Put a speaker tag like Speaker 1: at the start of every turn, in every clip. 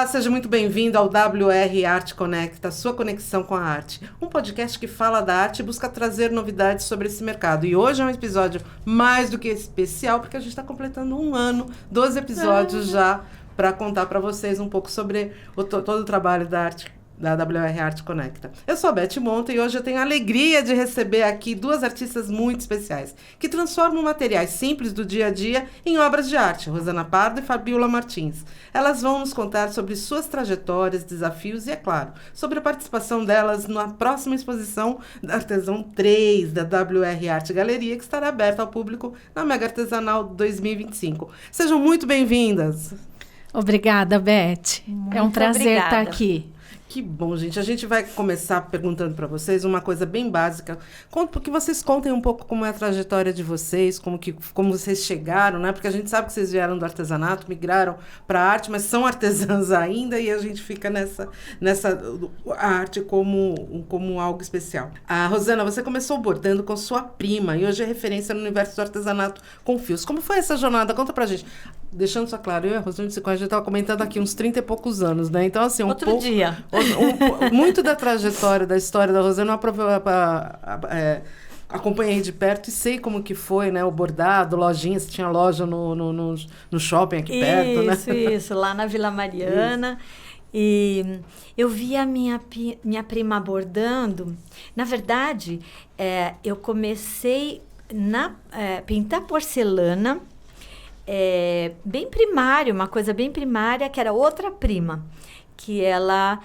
Speaker 1: Olá, seja muito bem-vindo ao WR Arte Conecta, sua conexão com a arte. Um podcast que fala da arte e busca trazer novidades sobre esse mercado. E hoje é um episódio mais do que especial, porque a gente está completando um ano, 12 episódios já, para contar para vocês um pouco sobre todo o trabalho da arte, da WR Arte Conecta. Eu sou a Beth Monta e hoje eu tenho a alegria de receber aqui duas artistas muito especiais, que transformam materiais simples do dia a dia em obras de arte, Rosana Pardo e Fabiola Martins. Elas vão nos contar sobre suas trajetórias, desafios e, é claro, sobre a participação delas na próxima exposição da Artesão 3 da WR Arte Galeria, que estará aberta ao público na Mega Artesanal 2025. Sejam muito bem-vindas!
Speaker 2: Obrigada, Beth. É um prazer estar aqui.
Speaker 1: Que bom, gente. A gente vai começar perguntando para vocês uma coisa bem básica. Que vocês contem um pouco como é a trajetória de vocês, como vocês chegaram, né? Porque a gente sabe que vocês vieram do artesanato, migraram para a arte, mas são artesãs ainda e a gente fica nessa arte como algo especial. A Rosana, você começou bordando com sua prima e hoje é referência no universo do artesanato com fios. Como foi essa jornada? Conta pra gente. Deixando só claro, eu e a Rosana, a gente estava comentando aqui uns 30 e poucos anos, né? Então, assim, muito da trajetória, da história da Rosana, acompanhei de perto e sei como que foi, né? O bordado, lojinha, você tinha loja no shopping aqui perto, né?
Speaker 3: Isso, lá na Vila Mariana. E eu vi a minha prima bordando. Na verdade, eu comecei a pintar porcelana, bem primário, uma coisa bem primária, que era outra prima, que ela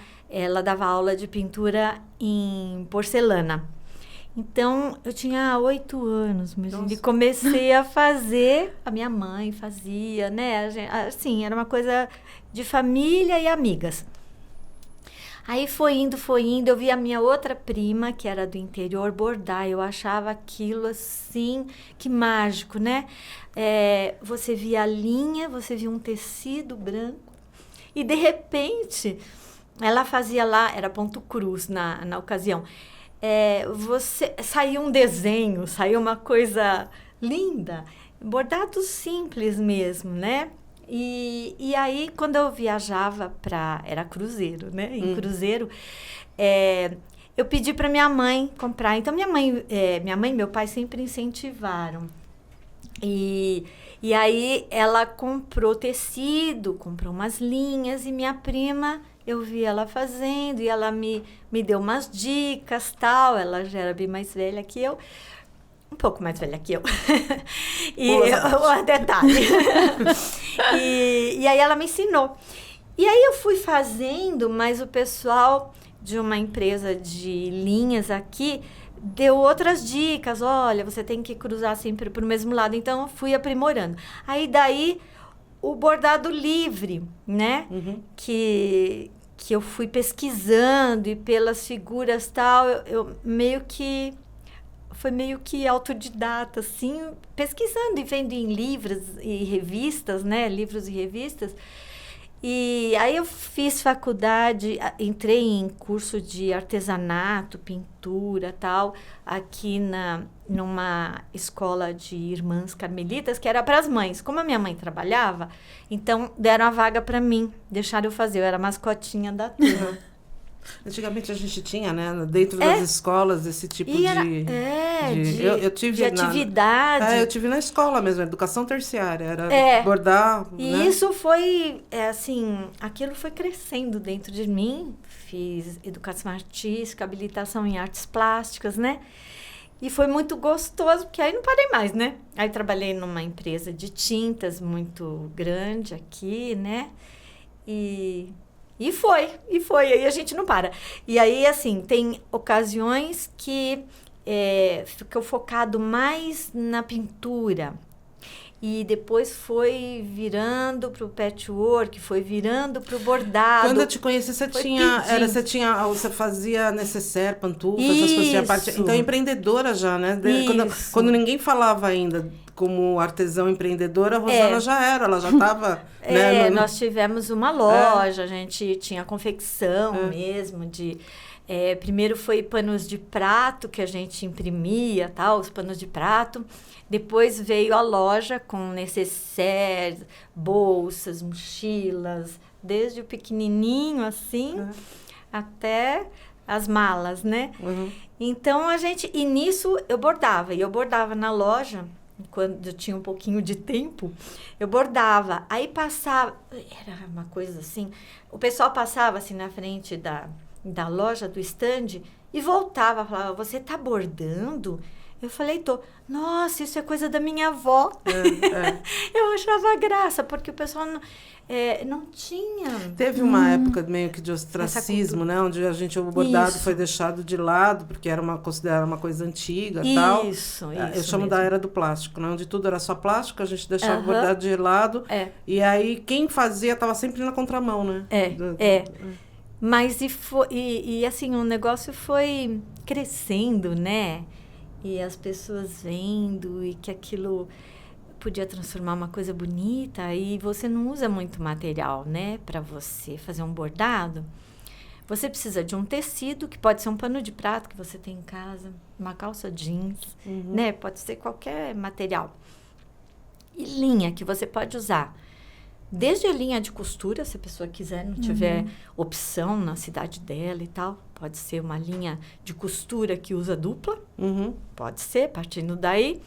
Speaker 3: dava aula de pintura em porcelana. Então, eu tinha 8 anos, mas comecei a fazer, a minha mãe fazia, né? Assim, era uma coisa de família e amigas. Aí foi indo, eu vi a minha outra prima, que era do interior, bordar. Eu achava aquilo assim, que mágico, né? Você via a linha, você via um tecido branco, e de repente, ela fazia lá, era ponto cruz na ocasião, saía um desenho, saía uma coisa linda, bordado simples mesmo, né? E aí, quando eu viajava era cruzeiro, né? Em cruzeiro, eu pedi para minha mãe comprar. Então, minha mãe e meu pai sempre incentivaram. E aí, ela comprou tecido, comprou umas linhas, e minha prima, eu vi ela fazendo, e ela me deu umas dicas, tal. Ela já era bem mais velha que eu. Um pouco mais velha que eu. Detalhe. E aí ela me ensinou. E aí eu fui fazendo, mas o pessoal de uma empresa de linhas aqui deu outras dicas. Olha, você tem que cruzar sempre para o mesmo lado. Então eu fui aprimorando. Aí daí o bordado livre, né? Uhum. Que eu fui pesquisando, e pelas figuras tal, eu meio que... Foi meio que autodidata, assim, pesquisando e vendo em livros e revistas, né? Livros e revistas. E aí eu fiz faculdade, entrei em curso de artesanato, pintura, tal, aqui numa escola de irmãs carmelitas, que era para as mães. Como a minha mãe trabalhava, então deram a vaga para mim, deixaram eu fazer. Eu era mascotinha da turma.
Speaker 1: Antigamente a gente tinha, né, dentro das escolas, esse tipo de
Speaker 3: atividade.
Speaker 1: Eu tive na escola mesmo, educação terciária, era bordar.
Speaker 3: E
Speaker 1: né?
Speaker 3: Isso foi, assim, aquilo foi crescendo dentro de mim. Fiz educação artística, habilitação em artes plásticas, né? E foi muito gostoso, porque aí não parei mais, né? Aí trabalhei numa empresa de tintas muito grande aqui, né? E foi, aí a gente não para. E aí, assim, tem ocasiões que ficou focado mais na pintura. E depois foi virando para o patchwork, foi virando para o bordado.
Speaker 1: Quando eu te conheci, você fazia necessaire, pantufa, essas coisas. Então, empreendedora já, né? Quando ninguém falava ainda como artesão empreendedora, a Rosana ela já estava...
Speaker 3: nós tivemos uma loja, a gente tinha confecção mesmo de... Primeiro foi panos de prato que a gente imprimia, tal, os panos de prato. Depois veio a loja com necessaires, bolsas, mochilas, desde o pequenininho assim até as malas, né? Então e nisso eu bordava. E eu bordava na loja, quando eu tinha um pouquinho de tempo, eu bordava. Aí passava, era uma coisa assim, o pessoal passava assim na frente da loja, do stand, e voltava, falava, você tá bordando? Eu falei, tô. Nossa, isso é coisa da minha avó. Eu achava graça, porque o pessoal não tinha.
Speaker 1: Teve uma época meio que de ostracismo, né? Onde o bordado foi deixado de lado, porque era considerada uma coisa antiga e tal.
Speaker 3: Isso
Speaker 1: eu chamo
Speaker 3: mesmo.
Speaker 1: da era do plástico, né? Onde tudo era só plástico, a gente deixava o bordado de lado. E aí, quem fazia estava sempre na contramão, né?
Speaker 3: Mas assim, o negócio foi crescendo, né? E as pessoas vendo e que aquilo podia transformar uma coisa bonita. E você não usa muito material, né? Para você fazer um bordado. Você precisa de um tecido, que pode ser um pano de prato que você tem em casa, uma calça jeans, né? Pode ser qualquer material. E linha que você pode usar. Desde a linha de costura, se a pessoa quiser, não tiver opção na cidade dela e tal. Pode ser uma linha de costura que usa dupla. Pode ser, partindo daí.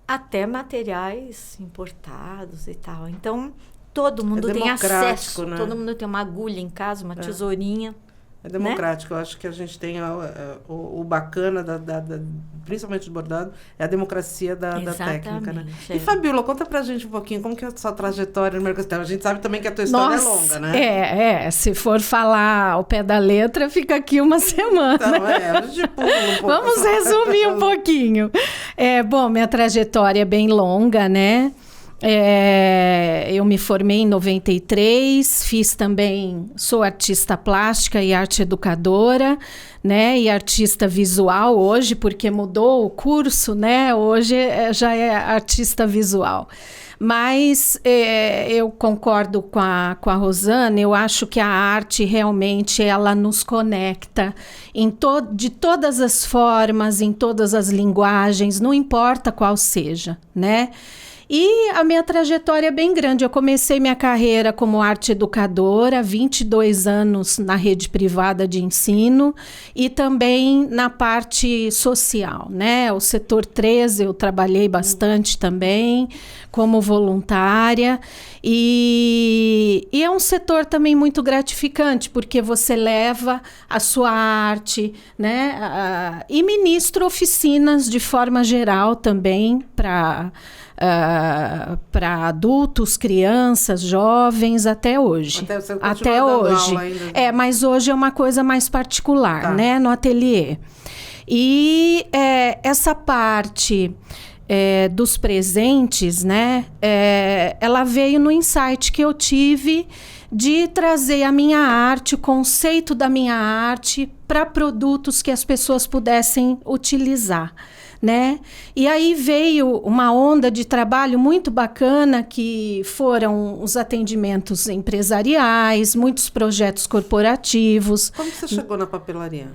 Speaker 3: Até materiais importados e tal. Então, todo mundo tem acesso.
Speaker 1: Né?
Speaker 3: Todo mundo tem uma agulha em casa, uma tesourinha.
Speaker 1: É democrático. Né? Eu acho que a gente tem o bacana, principalmente do bordado, é a democracia da técnica. Né? E, Fabíola, conta pra gente um pouquinho como que é a sua trajetória no mercado. A gente sabe também que a tua história é longa, né?
Speaker 2: Se for falar ao pé da letra, fica aqui uma semana.
Speaker 1: Então, a gente pula um pouco.
Speaker 2: Vamos resumir um pouquinho. Bom, minha trajetória é bem longa, né? Eu me formei em 93, sou artista plástica e arte educadora, né? E artista visual hoje, porque mudou o curso, né? Hoje já é artista visual. Mas eu concordo com a Rosana, eu acho que a arte realmente ela nos conecta de todas as formas, em todas as linguagens, não importa qual seja, né? E a minha trajetória é bem grande. Eu comecei minha carreira como arte educadora, 22 anos na rede privada de ensino e também na parte social, né? O setor 13 eu trabalhei bastante também como voluntária e é um setor também muito gratificante, porque você leva a sua arte, né? E ministro oficinas de forma geral também para adultos, crianças, jovens, até hoje. Até hoje. Mas hoje é uma coisa mais particular, né? No ateliê. E essa parte dos presentes, né? Ela veio no insight que eu tive de trazer a minha arte, o conceito da minha arte, para produtos que as pessoas pudessem utilizar. Né? E aí veio uma onda de trabalho muito bacana, que foram os atendimentos empresariais, muitos projetos corporativos.
Speaker 1: Como você chegou na papelaria?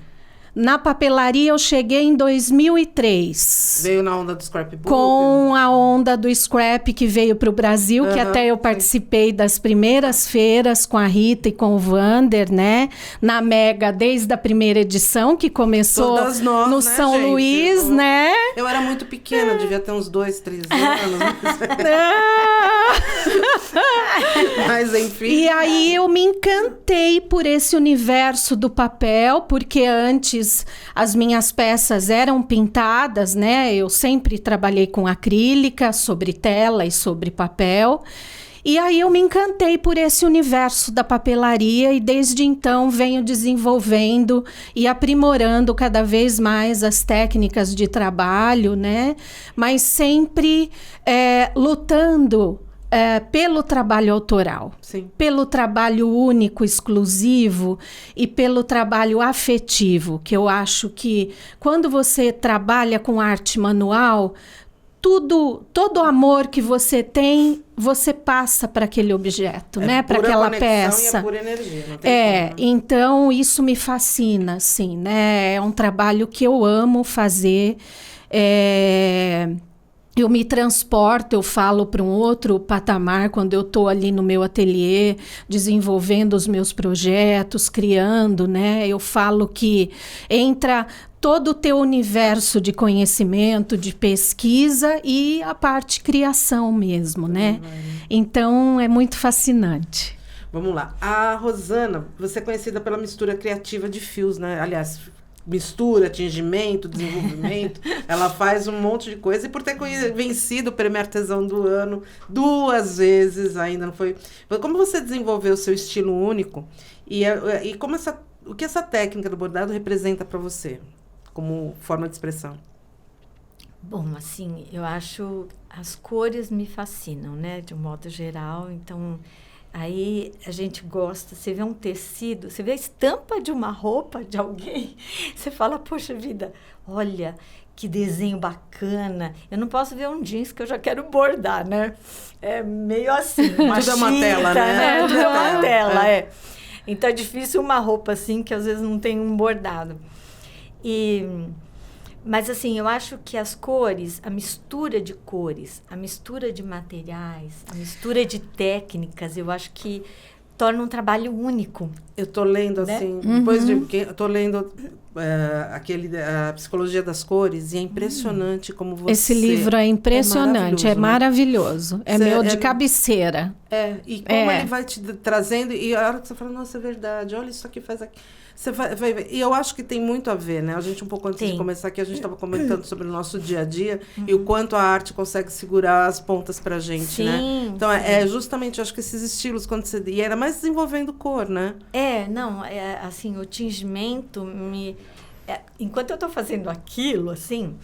Speaker 2: Na papelaria eu cheguei em 2003.
Speaker 1: Veio na onda do scrapbook?
Speaker 2: Com a onda do scrap que veio para o Brasil, que até eu participei das primeiras feiras com a Rita e com o Vander, né? Na Mega, desde a primeira edição, que começou
Speaker 1: nós,
Speaker 2: no
Speaker 1: né,
Speaker 2: São
Speaker 1: gente?
Speaker 2: Luís, né?
Speaker 1: Eu era muito pequena, devia ter uns 2, 3 anos. Mas enfim.
Speaker 2: E aí eu me encantei por esse universo do papel, porque antes as minhas peças eram pintadas, né? Eu sempre trabalhei com acrílica, sobre tela e sobre papel. E aí eu me encantei por esse universo da papelaria e desde então venho desenvolvendo e aprimorando cada vez mais as técnicas de trabalho, né? Mas sempre lutando pelo trabalho autoral,
Speaker 1: Sim.
Speaker 2: Pelo trabalho único, exclusivo e pelo trabalho afetivo, que eu acho que quando você trabalha com arte manual, todo o amor que você tem, você passa para aquele objeto, né? Para aquela peça.
Speaker 1: E é pura energia, não tem como, né?
Speaker 2: Então isso me fascina, assim, né? É um trabalho que eu amo fazer. Eu me transporto, eu falo para um outro patamar quando eu estou ali no meu ateliê, desenvolvendo os meus projetos, criando, né? Eu falo que entra todo o teu universo de conhecimento, de pesquisa e a parte criação mesmo, né? Então, é muito fascinante.
Speaker 1: Vamos lá. A Rosana, você é conhecida pela mistura criativa de fios, né? Aliás, mistura, tingimento, desenvolvimento. Ela faz um monte de coisa. E por ter vencido o Prêmio Artesão do Ano 2 vezes, ainda não foi... Como você desenvolveu o seu estilo único? E como o que essa técnica do bordado representa para você? Como forma de expressão?
Speaker 3: Bom, assim, eu acho as cores me fascinam, né? De um modo geral. Então, aí a gente gosta, você vê um tecido, você vê a estampa de uma roupa de alguém, você fala, poxa vida, olha que desenho bacana. Eu não posso ver um jeans que eu já quero bordar, né? É meio assim, uma
Speaker 1: tudo é uma tela, né?
Speaker 3: Tudo é uma tela, Então é difícil uma roupa assim que às vezes não tem um bordado. Mas assim, eu acho que as cores, a mistura de cores, a mistura de materiais, a mistura de técnicas, eu acho que torna um trabalho único.
Speaker 1: Eu tô lendo,
Speaker 3: né?
Speaker 1: assim, depois eu tô lendo a Psicologia das Cores, e é impressionante como você...
Speaker 2: Esse livro é impressionante, é maravilhoso. É meu de cabeceira.
Speaker 1: E como ele vai te trazendo, e a hora que você fala, nossa, é verdade, olha isso aqui, faz aqui. Você vai ver. E eu acho que tem muito a ver, né? A gente, um pouco antes de começar aqui, a gente estava comentando sobre o nosso dia a dia e o quanto a arte consegue segurar as pontas pra gente, né? Então, é justamente, eu acho que esses estilos, quando você... E era mais desenvolvendo cor, né?
Speaker 3: Assim, o tingimento me... enquanto eu tô fazendo aquilo, assim,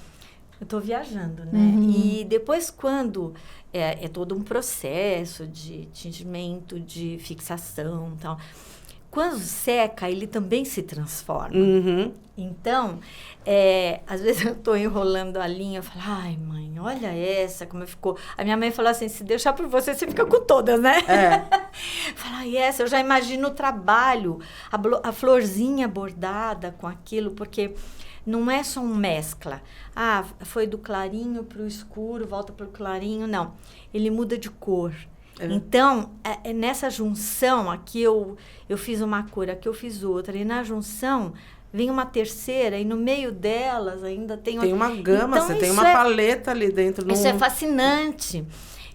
Speaker 3: eu tô viajando, né? E depois, quando... É todo um processo de tingimento, de fixação e tal... Quando seca, ele também se transforma. Então, às vezes eu estou enrolando a linha, eu falo, ai, mãe, olha essa, como ficou. A minha mãe falou assim, se deixar por você, você fica com todas, né? Fala, essa, eu já imagino o trabalho, a florzinha bordada com aquilo, porque não é só um mescla. Foi do clarinho para o escuro, volta para o clarinho, não. Ele muda de cor. Então, nessa junção, aqui eu fiz uma cor, aqui eu fiz outra, e na junção vem uma terceira, e no meio delas ainda tem
Speaker 1: uma gama, então, você tem uma paleta ali dentro.
Speaker 3: Isso é fascinante.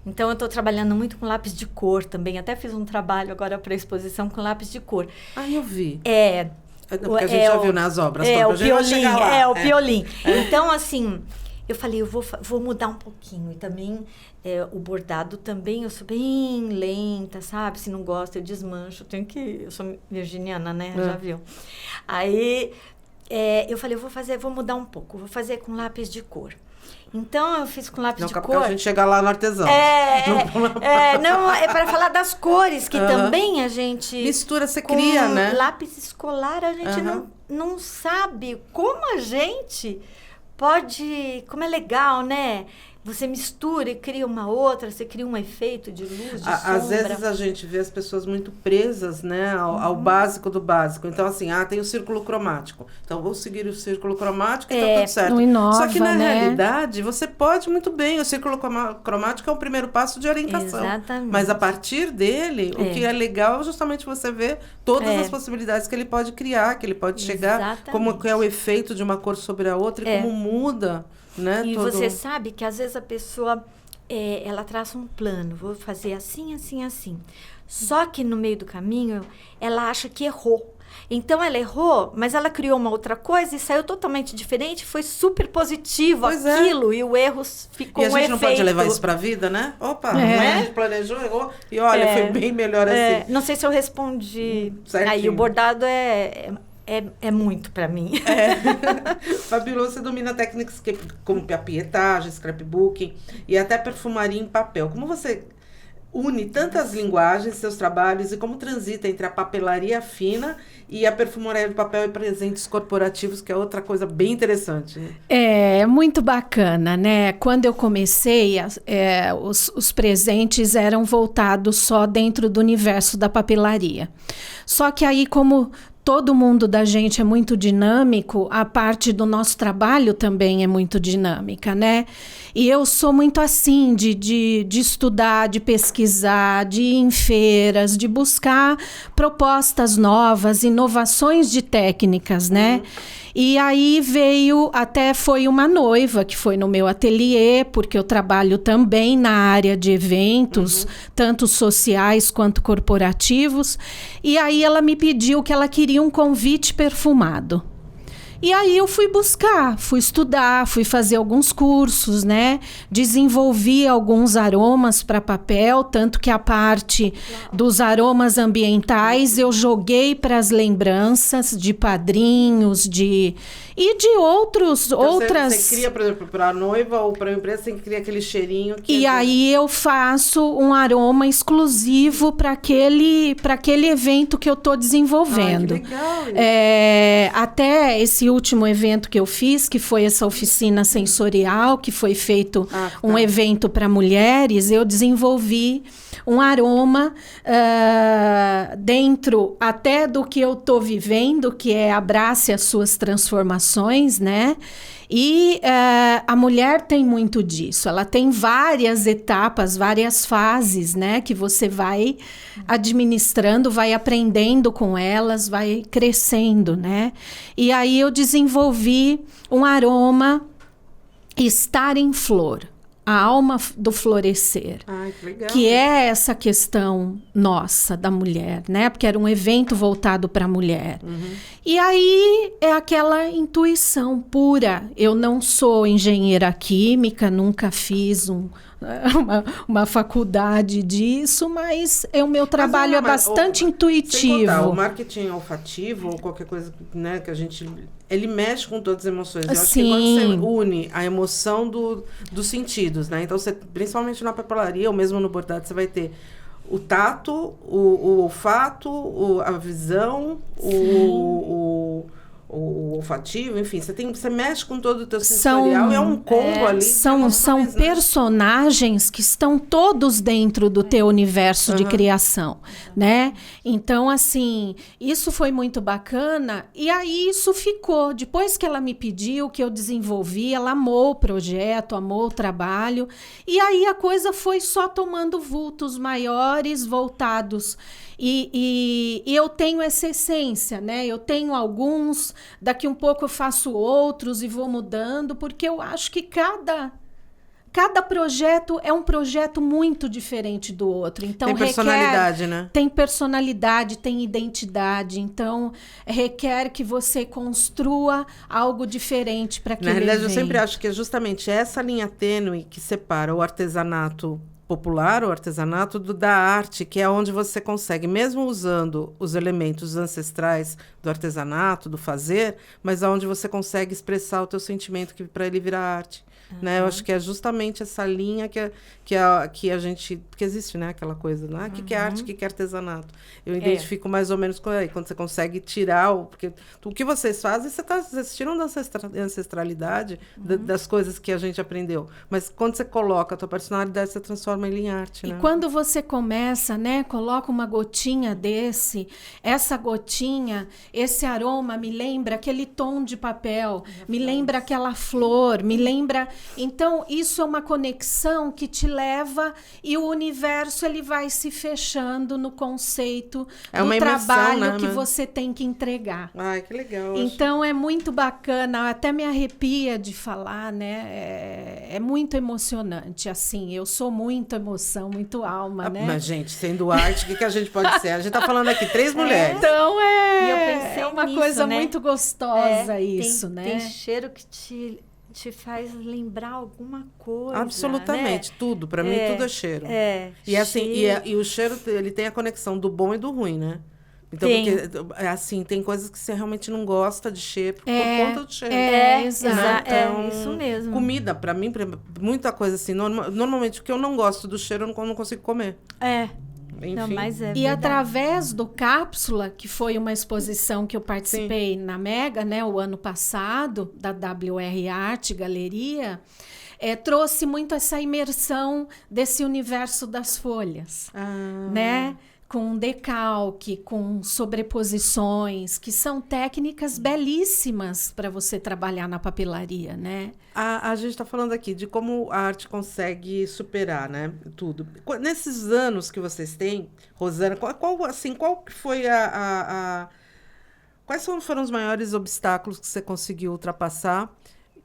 Speaker 3: Então, eu estou trabalhando muito com lápis de cor também, até fiz um trabalho agora para exposição com lápis de cor.
Speaker 1: Eu vi. Porque a gente já viu nas obras.
Speaker 3: O piolim, o piolim. Então, assim... Eu falei, eu vou mudar um pouquinho. E também, o bordado também, eu sou bem lenta, sabe? Se não gosta, eu desmancho. Eu sou virginiana, né? Já viu? Aí, eu falei, vou mudar um pouco. Vou fazer com lápis de cor. Então, eu fiz com lápis de cor.
Speaker 1: A gente chega lá no artesão.
Speaker 3: Não, é para falar das cores, que também a gente...
Speaker 1: Mistura, você cria, né?
Speaker 3: Lápis escolar, a gente não sabe como a gente... como é legal, né? Você mistura e cria uma outra, você cria um efeito de luz, de sombra.
Speaker 1: Às vezes a gente vê as pessoas muito presas, né, ao básico do básico. Então, assim, tem o círculo cromático. Então, vou seguir o círculo cromático e tá tudo certo.
Speaker 2: Não inova,
Speaker 1: só que, na
Speaker 2: né?
Speaker 1: realidade, você pode muito bem. O círculo cromático é o primeiro passo de orientação.
Speaker 3: Exatamente.
Speaker 1: Mas, a partir dele, o que é legal é justamente você ver todas as possibilidades que ele pode criar, que ele pode chegar, como que é o efeito de uma cor sobre a outra e como muda... Né,
Speaker 3: e você sabe que às vezes a pessoa ela traça um plano, vou fazer assim, assim, assim. Só que no meio do caminho ela acha que errou. Então ela errou, mas ela criou uma outra coisa e saiu totalmente diferente, foi super positivo aquilo e o erro ficou um efeito.
Speaker 1: E a gente não pode levar isso pra vida, né? Opa, a gente planejou, errou e olha, foi bem melhor assim.
Speaker 3: Não sei se eu respondi.
Speaker 1: Certinho.
Speaker 3: Aí o bordado é muito para mim.
Speaker 1: Fabíola, você domina técnicas como a pietagem, scrapbooking e até perfumaria em papel. Como você une tantas linguagens, seus trabalhos, e como transita entre a papelaria fina e a perfumaria de papel e presentes corporativos, que é outra coisa bem interessante. Né?
Speaker 2: É muito bacana, né? Quando eu comecei, os presentes eram voltados só dentro do universo da papelaria. Só que aí, como todo mundo da gente é muito dinâmico, a parte do nosso trabalho também é muito dinâmica, né? E eu sou muito assim, de estudar, de pesquisar, de ir em feiras, de buscar propostas novas, inovações de técnicas, né? E aí foi uma noiva que foi no meu ateliê, porque eu trabalho também na área de eventos, tanto sociais quanto corporativos. E aí ela me pediu que ela queria um convite perfumado. E aí eu fui buscar, fui estudar, fui fazer alguns cursos, né? Desenvolvi alguns aromas para papel, tanto que a parte dos aromas ambientais eu joguei para as lembranças de padrinhos, e de outras...
Speaker 1: Você cria, por exemplo, para a noiva ou para a empresa, você cria aquele cheirinho que...
Speaker 2: E aí eu faço um aroma exclusivo para aquele evento que eu estou desenvolvendo.
Speaker 1: Que legal!
Speaker 2: Até esse último evento que eu fiz, que foi essa oficina sensorial, que foi feito um evento para mulheres, eu desenvolvi um aroma dentro até do que eu estou vivendo, que é abrace as suas transformações, né? E a mulher tem muito disso, ela tem várias etapas, várias fases, né? Que você vai administrando, vai aprendendo com elas, vai crescendo, né? E aí eu desenvolvi um aroma estar em flor. A alma do florescer,
Speaker 1: que legal.
Speaker 2: Que é essa questão nossa, da mulher, né? Porque era um evento voltado para a mulher. E aí é aquela intuição pura. Eu não sou engenheira química, nunca fiz uma faculdade disso, mas o meu trabalho é bastante intuitivo.
Speaker 1: Sem contar, o marketing olfativo ou qualquer coisa, né, que a gente... Ele mexe com todas as emoções. Eu acho que quando você une a emoção dos sentidos, né? Então, principalmente na papelaria ou mesmo no bordado, você vai ter o tato, o olfato, a visão, o olfativo, enfim, você mexe com todo o teu sensorial, é um combo ali.
Speaker 2: São personagens que estão todos dentro do teu universo de criação, né? Então, assim, isso foi muito bacana, e aí isso ficou. Depois que ela me pediu, que eu desenvolvi, ela amou o projeto, amou o trabalho, e aí a coisa foi só tomando vultos maiores, voltados. E eu tenho essa essência, né? Eu tenho alguns, daqui um pouco eu faço outros e vou mudando, porque eu acho que cada projeto é um projeto muito diferente do outro. Então,
Speaker 1: tem personalidade, né?
Speaker 2: Tem personalidade, tem identidade. Então, requer que você construa algo diferente para aquele evento.
Speaker 1: Na realidade, eu sempre acho que é justamente essa linha tênue que separa o artesanato popular, o artesanato da arte, que é onde você consegue, mesmo usando os elementos ancestrais do artesanato, do fazer, mas onde você consegue expressar o teu sentimento para ele virar arte. Né? Eu acho que é justamente essa linha que a gente... Porque existe, né? Aquela coisa, né? O que é arte, o que é artesanato? Eu identifico mais ou menos quando você consegue tirar... Porque o que vocês fazem, vocês tiram da ancestralidade das coisas que a gente aprendeu. Mas quando você coloca a tua personalidade, você transforma ele em arte, né?
Speaker 2: E quando você começa, né? Coloca uma gotinha essa gotinha, esse aroma me lembra aquele tom de papel, me lembra aquela flor, me lembra... Então, isso é uma conexão que te leva e o universo ele vai se fechando no conceito do trabalho que você tem que entregar.
Speaker 1: Ai, que legal.
Speaker 2: Então, é muito bacana, até me arrepia de falar, né? É muito emocionante, assim. Eu sou muito emoção, muito alma, né?
Speaker 1: Mas, gente, sendo arte, o que a gente pode ser? A gente tá falando aqui 3 mulheres.
Speaker 2: Então,
Speaker 3: E eu pensei
Speaker 2: uma
Speaker 3: nisso,
Speaker 2: coisa
Speaker 3: né?
Speaker 2: muito gostosa isso, né?
Speaker 3: Tem cheiro que te faz lembrar alguma coisa.
Speaker 1: Absolutamente,
Speaker 3: né?
Speaker 1: tudo. Para mim, tudo é cheiro.
Speaker 3: É.
Speaker 1: E assim, e o cheiro, ele tem a conexão do bom e do ruim, né? Então,
Speaker 3: Tem.
Speaker 1: porque, assim, tem coisas que você realmente não gosta de cheiro por conta do cheiro.
Speaker 2: Exato.
Speaker 1: Então,
Speaker 3: Isso mesmo.
Speaker 1: Comida, pra mim, muita coisa assim. Normalmente, o que eu não gosto do cheiro, eu não consigo comer. Enfim.
Speaker 3: Não, mas é
Speaker 2: E
Speaker 3: verdade.
Speaker 2: através do Cápsula, que foi uma exposição que eu participei na Mega, né, o ano passado, da WR Arte Galeria, trouxe muito essa imersão desse universo das folhas, né? Com decalque, com sobreposições, que são técnicas belíssimas para você trabalhar na papelaria, né?
Speaker 1: A gente está falando aqui de como a arte consegue superar, né, tudo. Nesses anos que vocês têm, Rosana, qual que foi quais foram os maiores obstáculos que você conseguiu ultrapassar,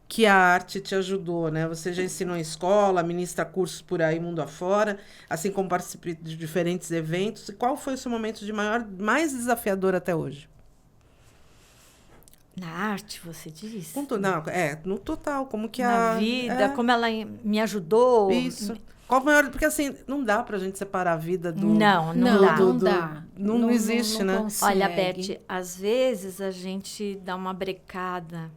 Speaker 1: que a arte te ajudou, né? Você já ensinou em escola, ministra cursos por aí, mundo afora, assim como participa de diferentes eventos. E qual foi o seu momento mais desafiador até hoje?
Speaker 3: Na arte, você diz?
Speaker 1: Não, no total, como que
Speaker 3: Na vida, como ela me ajudou.
Speaker 1: Isso. Qual o maior... Porque assim, não dá pra gente separar a vida do...
Speaker 3: Não dá.
Speaker 1: Não existe, né?
Speaker 2: Consegue.
Speaker 3: Olha, Beth, às vezes a gente dá uma brecada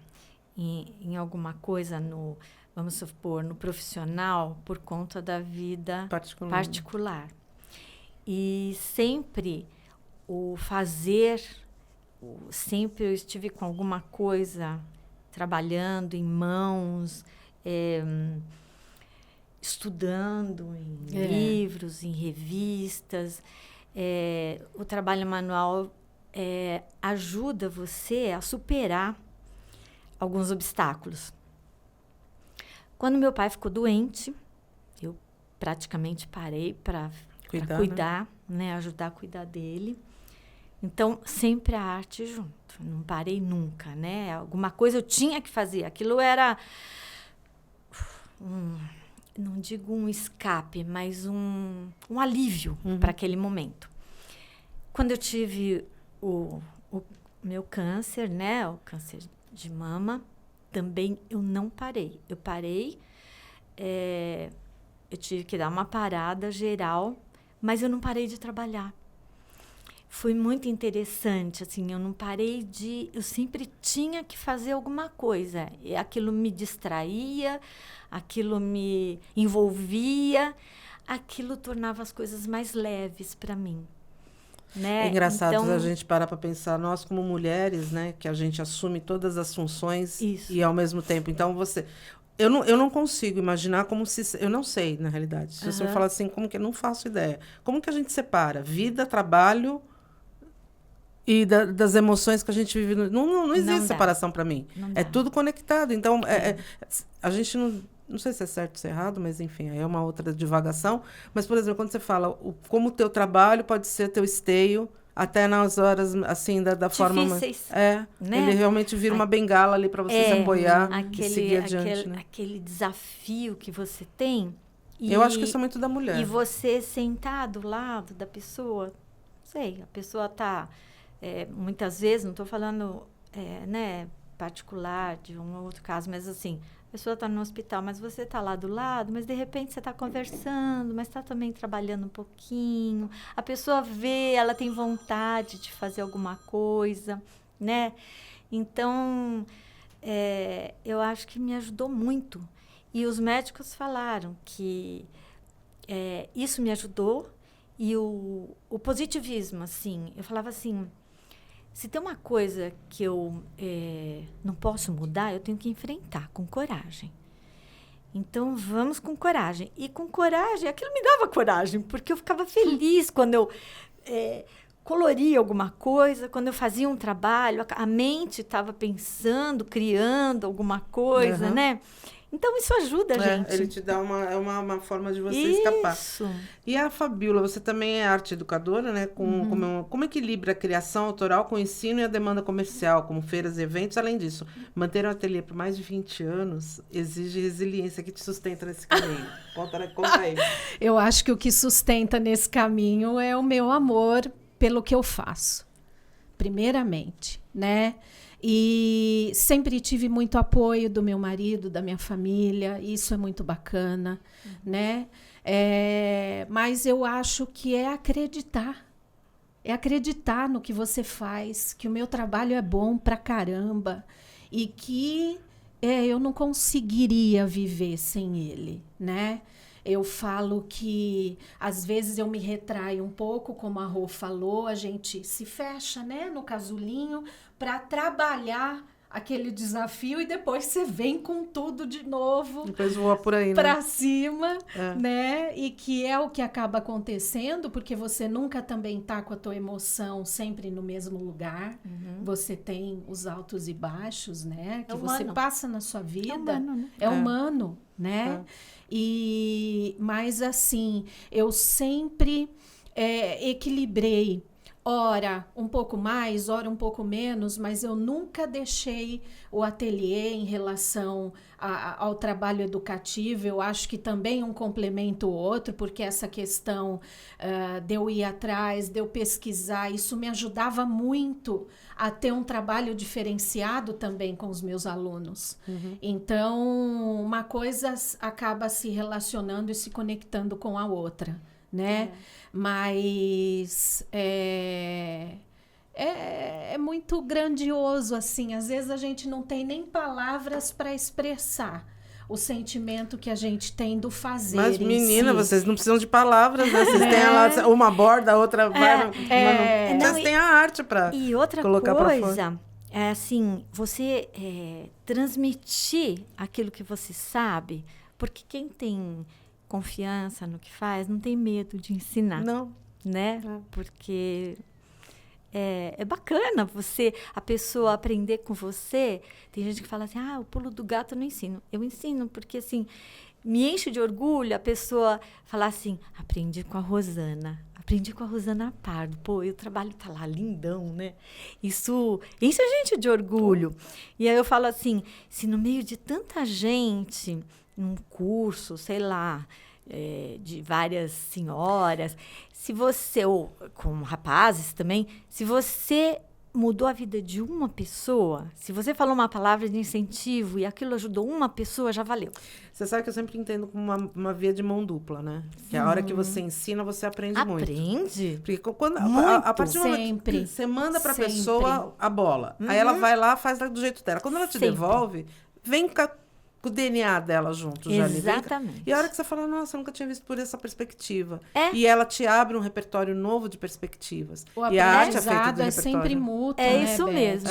Speaker 3: em alguma coisa vamos supor, no profissional, por conta da vida particular. E sempre o fazer, sempre eu estive com alguma coisa trabalhando em mãos, estudando em livros, em revistas. O trabalho manual ajuda você a superar alguns obstáculos. Quando meu pai ficou doente, eu praticamente parei para cuidar, né? Ajudar a cuidar dele. Então, sempre a arte junto. Não parei nunca, né? Alguma coisa eu tinha que fazer. Aquilo era, não digo um escape, mas um alívio para aquele momento. Quando eu tive o meu câncer, né? O câncer de mama, também eu não parei. Eu parei, eu tive que dar uma parada geral, mas eu não parei de trabalhar. Foi muito interessante, assim, eu não parei eu sempre tinha que fazer alguma coisa. E aquilo me distraía, aquilo me envolvia, aquilo tornava as coisas mais leves para mim. Né?
Speaker 1: É engraçado
Speaker 3: então,
Speaker 1: a gente parar para pensar, nós como mulheres, né, que a gente assume todas as funções e ao mesmo tempo. Então eu não consigo imaginar como se, eu não sei na realidade. Se você me falar assim, como que eu não faço ideia? Como que a gente separa vida, trabalho e das emoções que a gente vive? Não existe separação para mim. É tudo conectado. Então a gente não sei se é certo ou se é errado, mas enfim, aí é uma outra divagação. Mas, por exemplo, quando você fala como o teu trabalho pode ser teu esteio, até nas horas, assim, da forma...
Speaker 3: Difíceis,
Speaker 1: né? Ele realmente vira uma bengala ali para você se apoiar e seguir adiante, né?
Speaker 3: Aquele desafio que você tem.
Speaker 1: Eu acho que isso é muito da mulher.
Speaker 3: E você sentar do lado da pessoa, não sei, a pessoa está... muitas vezes, não estou falando né, particular de um ou outro caso, mas assim... A pessoa está no hospital, mas você está lá do lado, mas de repente você está conversando, mas está também trabalhando um pouquinho. A pessoa vê, ela tem vontade de fazer alguma coisa, né? Então, eu acho que me ajudou muito. E os médicos falaram que isso me ajudou. E o positivismo, assim, eu falava assim... Se tem uma coisa que eu não posso mudar, eu tenho que enfrentar com coragem. Então, vamos com coragem. E com coragem, aquilo me dava coragem, porque eu ficava feliz quando eu coloria alguma coisa, quando eu fazia um trabalho, a mente estava pensando, criando alguma coisa, né? Então, isso ajuda a gente.
Speaker 1: Ele te dá uma forma de você escapar. E a Fabíola, você também é arte educadora, né? Como equilibra a criação autoral com o ensino e a demanda comercial, como feiras e eventos? Além disso, manter um ateliê por mais de 20 anos exige resiliência que te sustenta nesse caminho. Conta aí.
Speaker 2: Eu acho que o que sustenta nesse caminho é o meu amor pelo que eu faço, primeiramente, né? E sempre tive muito apoio do meu marido, da minha família, isso é muito bacana, né? Mas eu acho que é acreditar, É acreditar no que você faz, que o meu trabalho é bom pra caramba e que eu não conseguiria viver sem ele, né? Eu falo que, às vezes, eu me retraio um pouco, como a Rô falou, a gente se fecha, né, no casulinho para trabalhar aquele desafio e depois você vem com tudo de novo.
Speaker 1: Depois voa por aí, né?
Speaker 2: Para cima, né? E que é o que acaba acontecendo, porque você nunca também tá com a tua emoção sempre no mesmo lugar. Você tem os altos e baixos, né? Que você passa na sua vida.
Speaker 3: É humano, né?
Speaker 2: É humano, né? Mas assim, eu sempre equilibrei. Ora um pouco mais, ora um pouco menos, mas eu nunca deixei o ateliê em relação ao trabalho educativo. Eu acho que também um complementa o outro, porque essa questão de eu ir atrás, de eu pesquisar, isso me ajudava muito a ter um trabalho diferenciado também com os meus alunos. Então, uma coisa acaba se relacionando e se conectando com a outra, né? Mas é muito grandioso, assim. Às vezes a gente não tem nem palavras para expressar o sentimento que a gente tem do fazer.
Speaker 1: Mas, menina,
Speaker 2: si.
Speaker 1: vocês não precisam de palavras, né? Vocês têm lá uma borda, a outra vai. Vocês têm a arte para colocar para fora.
Speaker 3: E outra coisa, é assim, você transmitir aquilo que você sabe, porque quem tem confiança no que faz, não tem medo de ensinar.
Speaker 1: Não.
Speaker 3: Né? Porque é bacana a pessoa aprender com você. Tem gente que fala assim, o pulo do gato eu não ensino. Eu ensino, porque assim, me enche de orgulho a pessoa falar assim, aprendi com a Rosana Pardo. Pô, o trabalho tá lá, lindão, né? Isso enche a gente de orgulho. E aí eu falo assim, se no meio de tanta gente, num curso, sei lá, de várias senhoras, se você, ou com rapazes também, se você mudou a vida de uma pessoa, se você falou uma palavra de incentivo e aquilo ajudou uma pessoa, já valeu.
Speaker 1: Você sabe que eu sempre entendo como uma via de mão dupla, né? Que a hora que você ensina, você aprende muito.
Speaker 3: Aprende?
Speaker 1: Porque quando a partir do momento
Speaker 2: Sempre.
Speaker 1: que você manda para a pessoa a bola, aí ela vai lá, faz do jeito dela. Quando ela te devolve, vem com o DNA dela junto.
Speaker 3: Exatamente.
Speaker 1: E a hora que você fala, nossa, eu nunca tinha visto por essa perspectiva. E ela te abre um repertório novo de perspectivas.
Speaker 2: O
Speaker 1: e a arte é feita
Speaker 2: aprendizado
Speaker 1: do
Speaker 2: é
Speaker 1: repertório.
Speaker 2: sempre mútuo,
Speaker 3: É
Speaker 2: né,
Speaker 3: isso
Speaker 2: Beth?
Speaker 3: mesmo.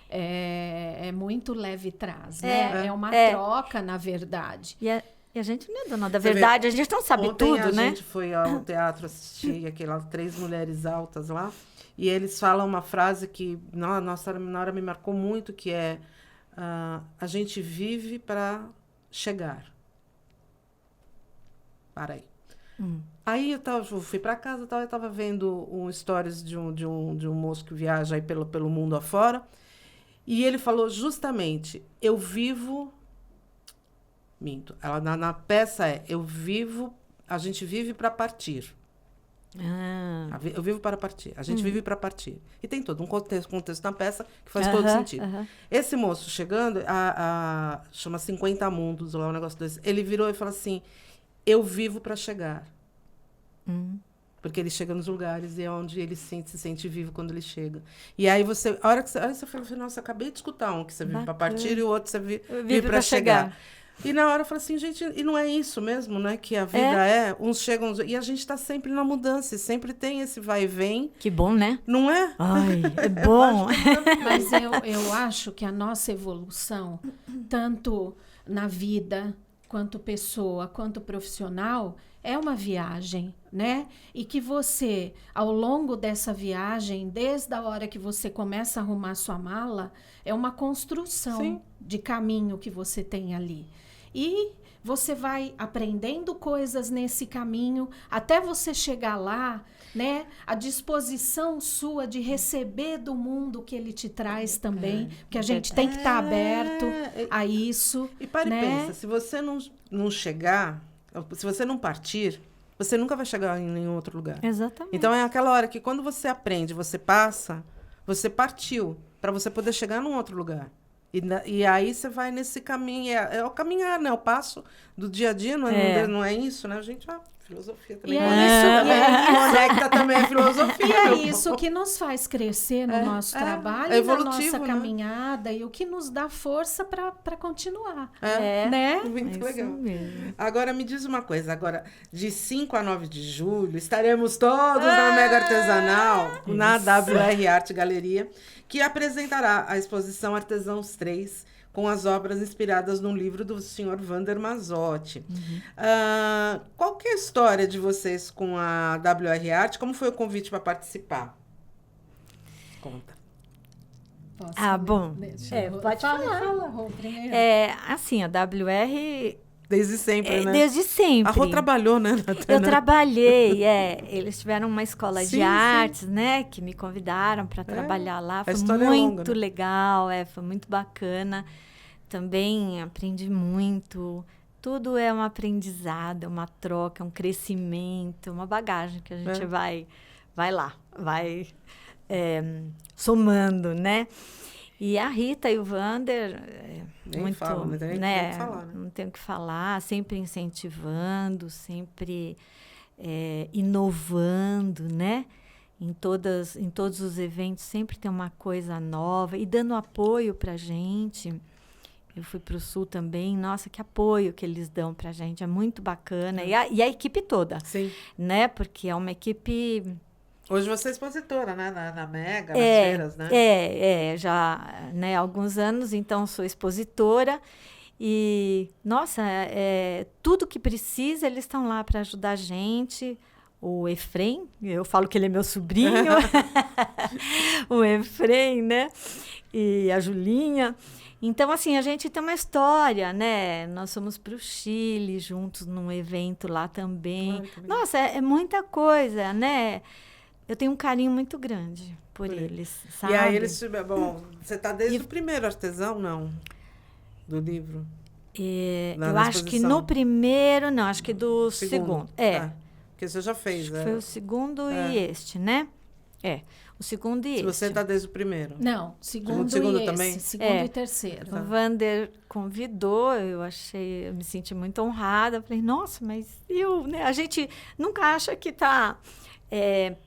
Speaker 2: É muito leve e traz, né? É uma troca, na verdade.
Speaker 3: E a gente não é dona da verdade, a gente não sabe
Speaker 1: Ontem
Speaker 3: tudo,
Speaker 1: a
Speaker 3: né?
Speaker 1: gente foi ao teatro assistir aquelas 3 mulheres altas lá, e eles falam uma frase que na hora me marcou muito, que é a gente vive para chegar. Para aí. Aí eu fui para casa, eu estava vendo stories de um moço que viaja aí pelo mundo afora, e ele falou justamente, eu vivo... Minto. Ela, na peça a gente vive para partir. Eu vivo para partir. A gente vive para partir. E tem todo um contexto na peça que faz todo sentido. Esse moço chegando, chama 50 Mundos, lá um negócio desse. Ele virou e falou assim, eu vivo para chegar. Porque ele chega nos lugares e é onde ele se sente vivo quando ele chega. E aí a hora que você fala assim, nossa, eu acabei de escutar um que você vive para partir e o outro você vive para chegar. E na hora eu falei assim, gente, e não é isso mesmo, né? Que a vida uns chegam... E a gente está sempre na mudança, e sempre tem esse vai e vem.
Speaker 3: Que bom, né?
Speaker 1: Não é?
Speaker 3: Ai, é bom.
Speaker 2: Mas eu acho que a nossa evolução, tanto na vida, quanto pessoa, quanto profissional, é uma viagem, né? E que você, ao longo dessa viagem, desde a hora que você começa a arrumar sua mala, é uma construção de caminho que você tem ali. E você vai aprendendo coisas nesse caminho até você chegar lá, né? A disposição sua de receber do mundo que ele te traz também, porque a gente tem que estar aberto a isso.
Speaker 1: E para e pensa, se você não chegar, se você não partir, você nunca vai chegar em nenhum outro lugar.
Speaker 3: Exatamente.
Speaker 1: Então é aquela hora que quando você aprende, você passa, você partiu para você poder chegar num outro lugar. E aí você vai nesse caminho, é o caminhar, né? O passo do dia a dia, não é isso, né? A gente filosofia também.
Speaker 2: E
Speaker 1: Conecta também a filosofia.
Speaker 2: E é
Speaker 1: meu
Speaker 2: isso
Speaker 1: povo.
Speaker 2: que nos faz crescer no nosso trabalho,
Speaker 1: é
Speaker 2: na nossa
Speaker 1: evolutivo, né?
Speaker 2: caminhada, e o que nos dá força para continuar.
Speaker 3: É.
Speaker 2: Né?
Speaker 1: Muito
Speaker 3: Isso
Speaker 1: legal.
Speaker 3: mesmo.
Speaker 1: Agora, me diz uma coisa. Agora, de 5 a 9 de julho, estaremos todos na Mega Artesanal, na WR Arte Galeria, que apresentará a exposição Artesãos 3, com as obras inspiradas num livro do senhor Wander Mazotti. Qual que é a história de vocês com a WR Arte? Como foi o convite para participar? Conta.
Speaker 2: Posso
Speaker 3: Bom. Pode falar.
Speaker 2: Fala, Rô, primeiro.
Speaker 3: Assim, a WR
Speaker 1: Desde sempre, né?
Speaker 3: desde sempre.
Speaker 1: A Rô trabalhou, né?
Speaker 3: Eu trabalhei, eles tiveram uma escola
Speaker 1: Sim,
Speaker 3: de artes, né, que me convidaram para trabalhar lá. Foi
Speaker 1: história é
Speaker 3: muito
Speaker 1: longa, né?
Speaker 3: legal, foi muito bacana. Também aprendi muito. Tudo é um aprendizado, é uma troca, é um crescimento, uma bagagem que a gente vai somando, né? E a Rita e o Wander,
Speaker 1: Nem fala, não tem nem o que falar, né?
Speaker 3: não tem o que falar, sempre incentivando, sempre inovando, né? Em todos os eventos sempre tem uma coisa nova e dando apoio para a gente. Eu fui para o Sul também, nossa, que apoio que eles dão para a gente, é muito bacana. E a equipe toda,
Speaker 1: Sim.
Speaker 3: né? Porque é uma equipe...
Speaker 1: Hoje você é expositora, né? Na Mega, nas feiras, né?
Speaker 3: Já, né, há alguns anos, então sou expositora e, nossa, tudo que precisa, eles estão lá para ajudar a gente. O Efrem, eu falo que ele é meu sobrinho, o Efrem, né, e a Julinha. Então, assim, a gente tem uma história, né? Nós fomos para o Chile juntos num evento lá também. Nossa, é muita coisa, né? Eu tenho um carinho muito grande por eles, sabe?
Speaker 1: E aí eles... Bom, você está desde o primeiro artesão, não? Do livro?
Speaker 3: Eu acho que no primeiro, não, acho que do segundo.
Speaker 1: Porque você já fez,
Speaker 3: acho que foi o segundo e este, né? O segundo e este.
Speaker 1: Você está desde o primeiro?
Speaker 2: Não, segundo
Speaker 1: e
Speaker 2: também?
Speaker 1: esse.
Speaker 2: Segundo e terceiro.
Speaker 3: O Wander convidou, eu me senti muito honrada. Falei, nossa, mas né? A gente nunca acha que está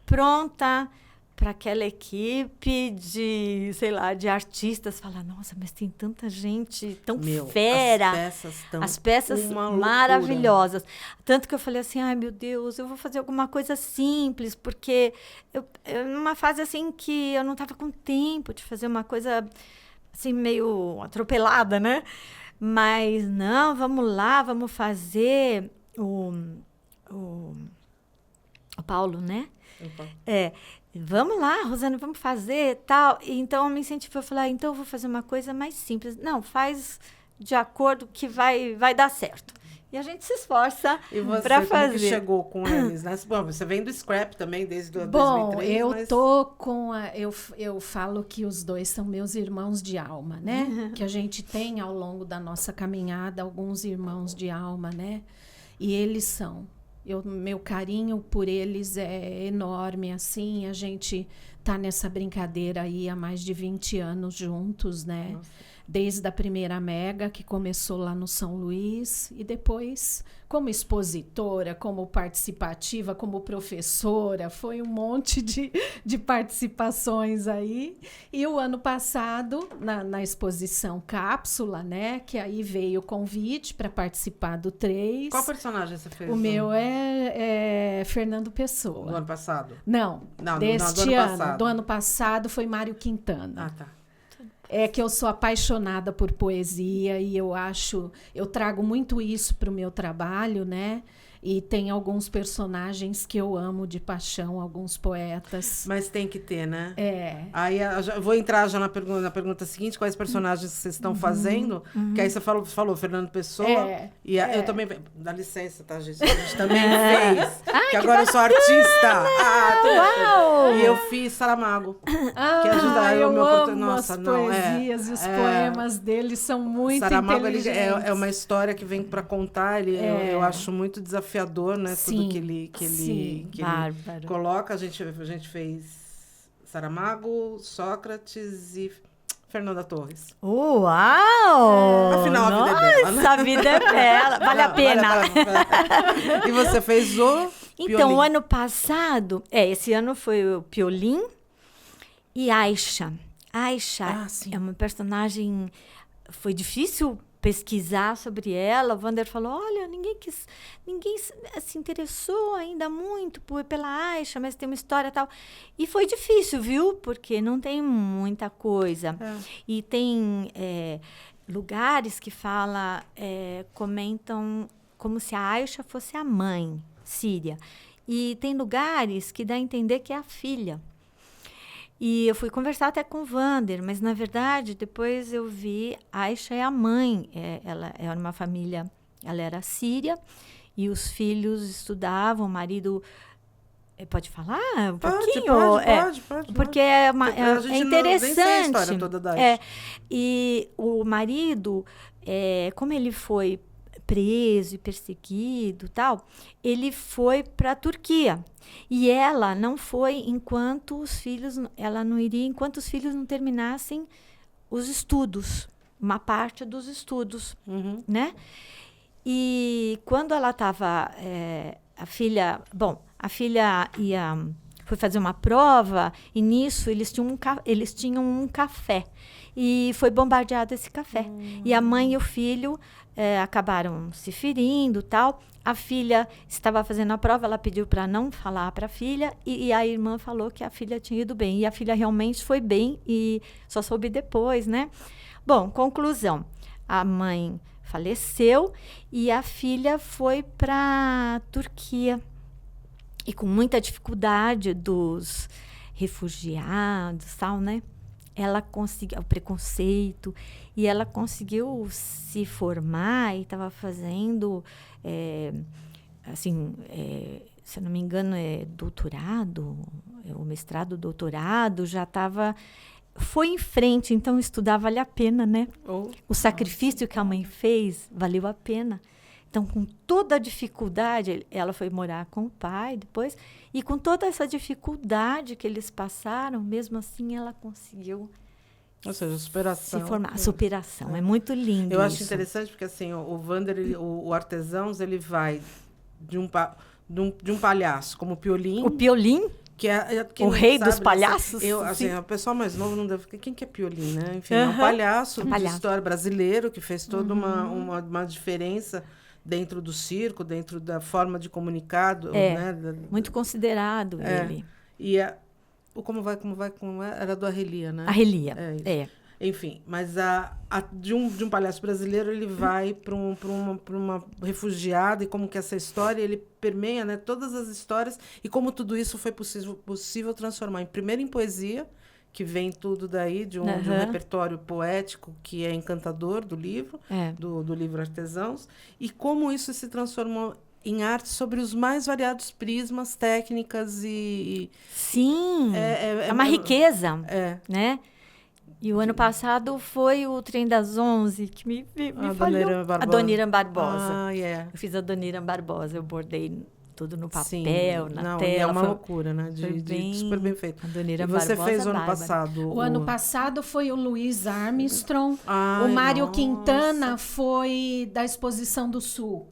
Speaker 3: pronta para aquela equipe de, sei lá, de artistas. Fala, nossa, mas tem tanta gente tão fera. As peças maravilhosas. Tanto que eu falei assim, ai, meu Deus, eu vou fazer alguma coisa simples, porque eu numa fase assim que eu não estava com tempo de fazer uma coisa assim meio atropelada, né? Mas não, vamos lá, vamos fazer o Paulo, né? Vamos lá, Rosana, vamos fazer tal. E então eu me incentivei, eu falei, então eu vou fazer uma coisa mais simples. Não, faz de acordo que vai dar certo. E a gente se esforça para fazer.
Speaker 1: Como que chegou com eles, né? Bom, você vem do Scrap também, desde 2003.
Speaker 2: Eu tô com eu falo que os dois são meus irmãos de alma, né? Que a gente tem ao longo da nossa caminhada alguns irmãos de alma, né? E eles são. Meu carinho por eles é enorme, assim, a gente tá nessa brincadeira aí há mais de 20 anos juntos, né? Nossa. Desde a primeira Mega, que começou lá no São Luís, e depois como expositora, como participativa, como professora, foi um monte de participações aí. E o ano passado, na exposição Cápsula, né, que aí veio o convite para participar do 3.
Speaker 1: Qual personagem você fez?
Speaker 2: O meu é Fernando Pessoa.
Speaker 1: Do ano passado?
Speaker 2: Não, deste
Speaker 1: do ano
Speaker 2: ano.
Speaker 1: passado.
Speaker 2: Do ano passado foi Mário Quintana.
Speaker 1: Ah, tá.
Speaker 2: É que eu sou apaixonada por poesia e eu trago muito isso para o meu trabalho, né? E tem alguns personagens que eu amo de paixão, alguns poetas.
Speaker 1: Mas tem que ter, né?
Speaker 2: Aí
Speaker 1: eu vou entrar já na pergunta seguinte, quais personagens vocês estão fazendo? Que aí você falou Fernando Pessoa. Eu também... Dá licença, tá, gente? A gente também fez. Que agora eu sou artista.
Speaker 3: Uau!
Speaker 1: E eu fiz Saramago. Que ajuda
Speaker 2: eu
Speaker 1: meu
Speaker 2: amo
Speaker 1: Nossa,
Speaker 2: as
Speaker 1: não,
Speaker 2: poesias e os poemas dele são muito
Speaker 1: Saramago,
Speaker 2: inteligentes.
Speaker 1: é uma história que vem para contar. Eu acho muito desafiador, né?
Speaker 2: Sim,
Speaker 1: tudo que ele coloca. A gente fez Saramago, Sócrates e Fernanda Torres.
Speaker 3: Uau!
Speaker 1: Afinal, a vida é bela, né?
Speaker 3: Nossa, a vida é bela. Vale a pena.
Speaker 1: E você fez o
Speaker 3: Então,
Speaker 1: Piolim.
Speaker 3: o ano passado... esse ano foi o Piolim e Aisha. Aisha
Speaker 1: Sim.
Speaker 3: é uma personagem... Foi difícil pesquisar sobre ela. O Wander falou, olha, ninguém se interessou ainda muito pela Aisha, mas tem uma história e tal. E foi difícil, viu? Porque não tem muita coisa. E tem lugares que comentam como se a Aisha fosse a mãe síria. E tem lugares que dá a entender que é a filha. E eu fui conversar até com o Wander, mas, na verdade, depois eu vi Aisha é a mãe. Ela era uma família, ela era síria, e os filhos estudavam, o marido... Pode falar um pouquinho?
Speaker 1: Pode.
Speaker 3: Porque é interessante.
Speaker 1: Nem sei a história toda da Aisha.
Speaker 3: E o marido, como ele foi preso e perseguido e tal, ele foi para a Turquia. E ela não foi enquanto os filhos não terminassem os estudos, uma parte dos estudos, né? E quando ela estava, a filha foi fazer uma prova e nisso eles tinham um café e foi bombardeado esse café. E a mãe e o filho acabaram se ferindo, tal. A filha estava fazendo a prova, ela pediu para não falar para a filha e a irmã falou que a filha tinha ido bem. E a filha realmente foi bem e só soube depois, né? Bom, conclusão. A mãe faleceu e a filha foi para a Turquia. E com muita dificuldade dos refugiados, tal, né? Ela conseguiu, o preconceito, e ela conseguiu se formar e estava fazendo, se eu não me engano, doutorado, o mestrado, doutorado, já estava... Foi em frente, então estudar vale a pena, né? O sacrifício que a mãe fez valeu a pena. Então, com toda a dificuldade, ela foi morar com o pai depois, e com toda essa dificuldade que eles passaram, mesmo assim, ela conseguiu
Speaker 1: Ou seja, superação.
Speaker 3: se formar. Superação, é muito lindo.
Speaker 1: Eu acho
Speaker 3: isso.
Speaker 1: interessante porque assim, o Wander, o Artesãos, ele vai de um palhaço como o Piolim.
Speaker 3: O Piolim?
Speaker 1: Que é
Speaker 3: o rei dos palhaços?
Speaker 1: O pessoal mais novo não deve... Quem que é Piolim, né? Enfim, é um palhaço de história brasileiro que fez toda uma diferença dentro do circo, dentro da forma de comunicado. Né?
Speaker 3: Muito considerado ele.
Speaker 1: E como vai, era do Arrelia, né?
Speaker 3: Arrelia,
Speaker 1: Enfim, mas de um palhaço brasileiro, ele vai para uma refugiada, e como que essa história, ele permeia, né, todas as histórias, e como tudo isso foi possível transformar, primeiro em poesia, que vem tudo daí, de um repertório poético que é encantador do livro, do livro Artesãos, e como isso se transformou em arte sobre os mais variados prismas, técnicas e...
Speaker 3: Sim, é uma riqueza, né? E o ano passado foi o Trem das 11, que me falhou. A Dona Irã Barbosa. Eu fiz a Dona Irã Barbosa, eu bordei tudo no papel, na tela.
Speaker 1: É uma loucura, né? Super bem feito.
Speaker 3: A Dona Irã
Speaker 1: e você
Speaker 3: Barbosa
Speaker 1: fez o ano passado?
Speaker 2: O ano passado foi o Luiz Armstrong.
Speaker 1: Ai,
Speaker 2: o Mário
Speaker 1: nossa.
Speaker 2: Quintana foi da Exposição do Sul.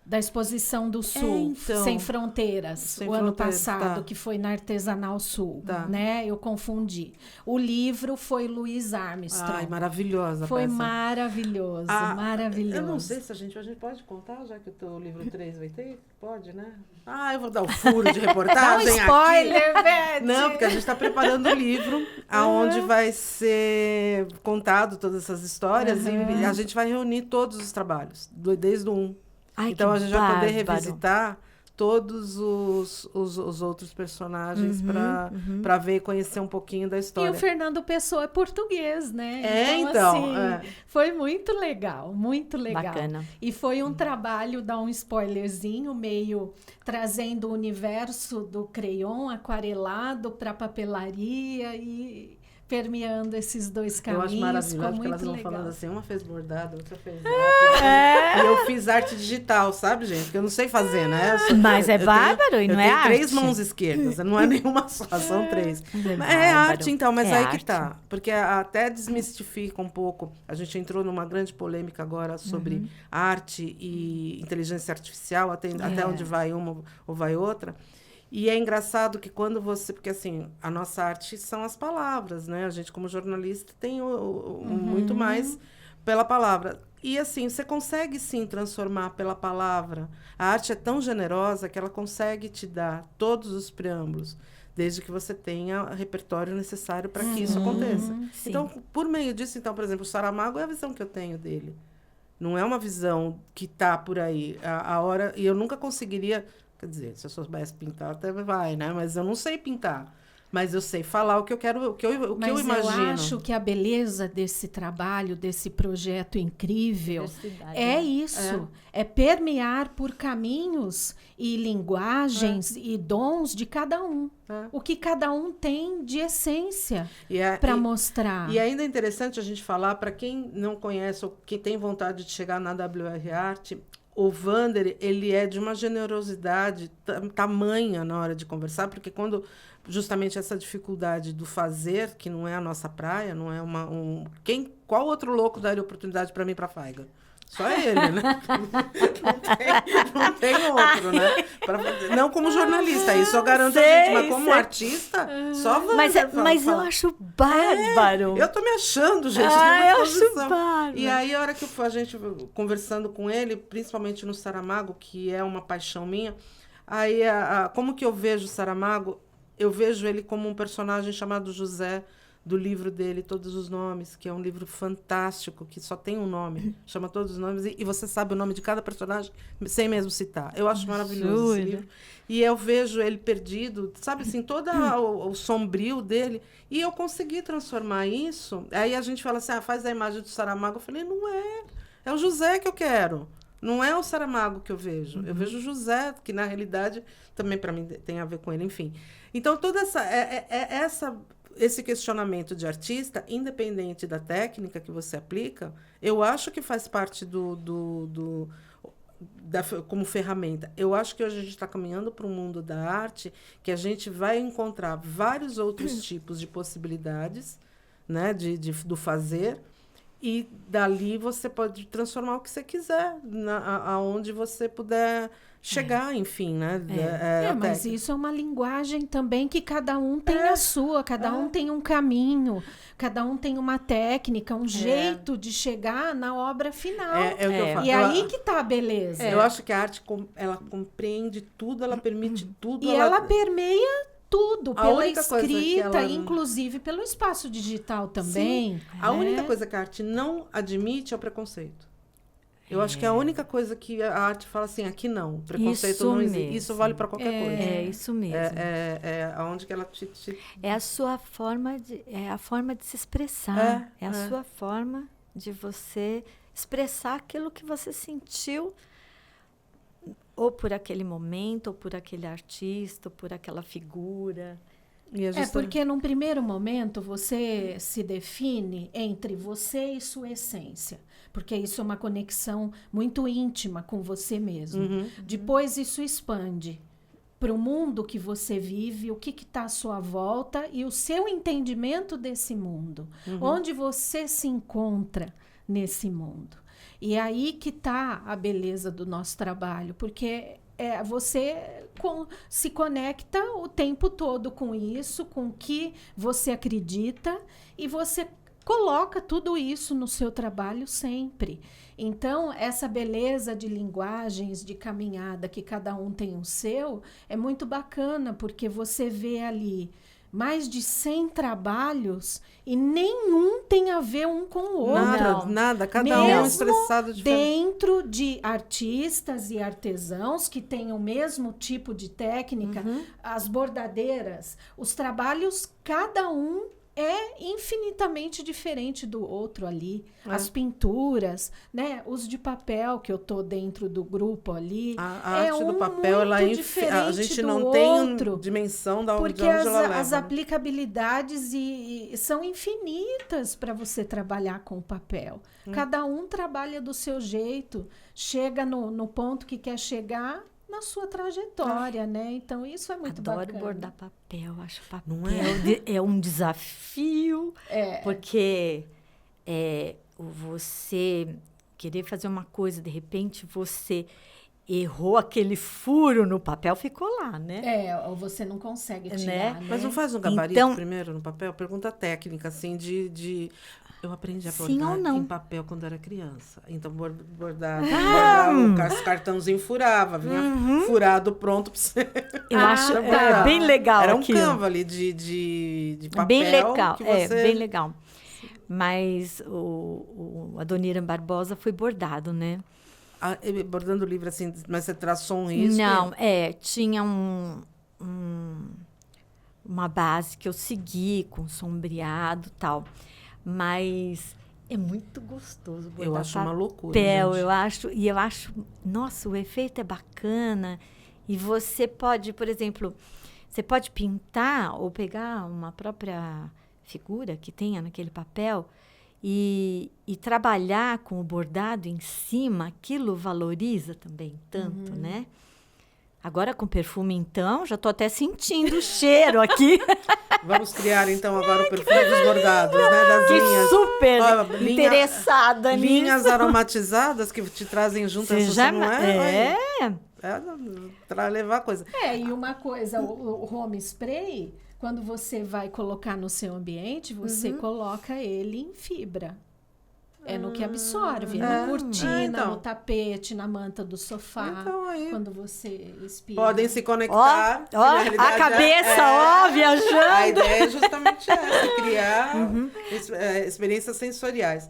Speaker 2: Da Exposição do Sul,
Speaker 1: então,
Speaker 2: Sem Fronteiras, o ano passado, que foi na Artesanal Sul, né? Eu confundi. O livro foi Luiz Armstrong.
Speaker 1: Ai, maravilhosa.
Speaker 2: Foi maravilhoso, maravilhoso.
Speaker 1: Eu não sei se a gente pode contar, já que o teu livro 3 vai ter? Pode, né? Eu vou dar o furo de reportagem.
Speaker 2: Dá um spoiler,
Speaker 1: velho! Não, porque a gente está preparando o livro, aonde vai ser contado todas essas histórias, e a gente vai reunir todos os trabalhos, desde o 1. Então a gente vai poder revisitar todos os outros personagens para ver e conhecer um pouquinho da história.
Speaker 2: E o Fernando Pessoa é português, né? Foi muito legal, muito legal.
Speaker 3: Bacana.
Speaker 2: E foi um trabalho, dar um spoilerzinho, meio trazendo o universo do crayon aquarelado para papelaria, e permeando esses dois
Speaker 1: Eu
Speaker 2: caminhos.
Speaker 1: acho maravilhoso, porque
Speaker 2: muito
Speaker 1: elas vão
Speaker 2: legal.
Speaker 1: falando assim, uma fez bordado, outra fez arte. E eu fiz arte digital, sabe, gente? Porque eu não sei fazer, né?
Speaker 3: Mas é bárbaro e não é
Speaker 1: Eu tenho
Speaker 3: arte.
Speaker 1: 3 mãos esquerdas, não é nenhuma só, são 3. É arte, então, mas
Speaker 3: É
Speaker 1: aí
Speaker 3: arte.
Speaker 1: que tá. Porque até desmistifica um pouco. A gente entrou numa grande polêmica agora sobre arte e inteligência artificial, até onde vai uma ou vai outra. E é engraçado que quando você... Porque, assim, a nossa arte são as palavras, né? A gente, como jornalista, tem muito mais pela palavra. E, assim, você consegue, sim, transformar pela palavra. A arte é tão generosa que ela consegue te dar todos os preâmbulos, desde que você tenha o repertório necessário para que isso aconteça.
Speaker 3: Sim.
Speaker 1: Então, por meio disso, então, por exemplo, o Saramago é a visão que eu tenho dele. Não é uma visão que está por aí. A hora... E eu nunca conseguiria... Quer dizer, se eu soubesse pintar, até vai, né? Mas eu não sei pintar. Mas eu sei falar o que eu quero, o que eu imagino.
Speaker 2: Mas eu acho que a beleza desse trabalho, desse projeto incrível, é isso. É permear por caminhos e linguagens e dons de cada um. O que cada um tem de essência para mostrar.
Speaker 1: E ainda é interessante a gente falar, para quem não conhece ou quem tem vontade de chegar na WR Arte, o Wander, ele é de uma generosidade tamanha na hora de conversar, porque quando justamente essa dificuldade do fazer, que não é a nossa praia, não é qual outro louco daria oportunidade para mim para Faiga? Só ele, né? não tem outro, né? Não como jornalista, isso eu garanto a gente, mas como artista, só Wander.
Speaker 3: Mas eu acho bárbaro.
Speaker 1: Eu tô me achando, gente.
Speaker 3: Eu acho bárbaro.
Speaker 1: E aí, a hora que a gente conversando com ele, principalmente no Saramago, que é uma paixão minha, aí como que eu vejo o Saramago? Eu vejo ele como um personagem chamado José, do livro dele, Todos os Nomes, que é um livro fantástico, que só tem um nome, chama Todos os Nomes, e você sabe o nome de cada personagem, sem mesmo citar. Eu acho maravilhoso esse livro. E eu vejo ele perdido, sabe assim, todo o sombrio dele, e eu consegui transformar isso. Aí a gente fala assim, faz a imagem do Saramago. Eu falei, não é o José que eu quero. Não é o Saramago que eu vejo. Eu vejo o José, que na realidade também para mim tem a ver com ele, enfim. Então, toda esse questionamento de artista, independente da técnica que você aplica, eu acho que faz parte como ferramenta. Eu acho que hoje a gente está caminhando para um mundo da arte que a gente vai encontrar vários outros tipos de possibilidades, né, do fazer, e dali você pode transformar o que você quiser, aonde você puder chegar, enfim, né?
Speaker 2: Mas isso é uma linguagem também que cada um tem a sua, cada um tem um caminho, cada um tem uma técnica, um jeito de chegar na obra final.
Speaker 1: É o que eu falo.
Speaker 2: E aí que tá a beleza.
Speaker 1: Eu acho que a arte, ela compreende tudo, ela permite tudo.
Speaker 2: E ela permeia tudo, pela escrita,
Speaker 1: ela...
Speaker 2: inclusive pelo espaço digital também.
Speaker 1: A única coisa que a arte não admite é o preconceito. Eu acho que é a única coisa que a arte fala assim, aqui não, preconceito
Speaker 3: isso
Speaker 1: não existe.
Speaker 3: mesmo.
Speaker 1: Isso vale para qualquer coisa.
Speaker 3: É isso mesmo.
Speaker 1: É aonde que ela te...
Speaker 3: É a sua forma a forma de se expressar. É a sua forma de você expressar aquilo que você sentiu, ou por aquele momento, ou por aquele artista, ou por aquela figura.
Speaker 2: Porque num primeiro momento você se define entre você e sua essência, porque isso é uma conexão muito íntima com você mesmo. Depois isso expande para o mundo que você vive, o que está à sua volta e o seu entendimento desse mundo, onde você se encontra nesse mundo. E aí que está a beleza do nosso trabalho, porque você se conecta o tempo todo com isso, com o que você acredita, e você coloca tudo isso no seu trabalho sempre. Então, essa beleza de linguagens, de caminhada, que cada um tem o seu, é muito bacana, porque você vê ali mais de 100 trabalhos e nenhum tem a ver um com o outro.
Speaker 1: Nada. Cada um expressado diferente.
Speaker 2: Dentro de artistas e artesãos que têm o mesmo tipo de técnica, as bordadeiras, os trabalhos, cada um é infinitamente diferente do outro ali. As pinturas, né? Os de papel, que eu tô dentro do grupo ali.
Speaker 1: A arte do papel, ela a gente não tem dimensão da
Speaker 2: porque
Speaker 1: de onde ela leva.
Speaker 2: As aplicabilidades são infinitas para você trabalhar com o papel. Cada um trabalha do seu jeito, chega no ponto que quer chegar na sua trajetória, né? Então, isso é muito bacana.
Speaker 3: Adoro bordar papel, acho papel não é um desafio, porque você querer fazer uma coisa, de repente você errou aquele furo no papel, ficou lá, né?
Speaker 2: Ou você não consegue tirar, né?
Speaker 1: Mas não faz um gabarito primeiro no papel? Pergunta técnica, assim, de... Eu aprendi a bordar em papel quando era criança. Então, bordar o cartãozinho furava. Vinha furado pronto pra você.
Speaker 3: Eu acho bem legal
Speaker 1: era
Speaker 3: aquilo.
Speaker 1: Canva ali de papel.
Speaker 3: Bem legal,
Speaker 1: que você...
Speaker 3: bem legal. Mas a Dona Irã Barbosa foi bordado, né?
Speaker 1: Bordando o livro assim, mas você traçou um risco?
Speaker 3: Não, tinha uma base que eu segui com sombreado e tal. Mas é muito gostoso bordar.
Speaker 1: Eu acho uma loucura,
Speaker 3: gente. Eu acho, nossa, o efeito é bacana. E você pode, por exemplo, você pode pintar ou pegar uma própria figura que tenha naquele papel e trabalhar com o bordado em cima, aquilo valoriza também tanto, né? Agora com perfume, então, já estou até sentindo o cheiro aqui.
Speaker 1: Vamos criar, então, agora o perfume dos bordados, né? Das linhas.
Speaker 3: Super interessada nisso.
Speaker 1: Linhas aromatizadas que te trazem junto.
Speaker 3: Você já não
Speaker 1: para levar coisa.
Speaker 2: E uma coisa, o home spray, quando você vai colocar no seu ambiente, você coloca ele em fibra. É no que absorve, na cortina, no tapete, na manta do sofá.
Speaker 1: Então, aí,
Speaker 2: quando você expira.
Speaker 1: podem se conectar.
Speaker 3: A cabeça, viajando.
Speaker 1: A ideia é justamente essa, criar experiências sensoriais.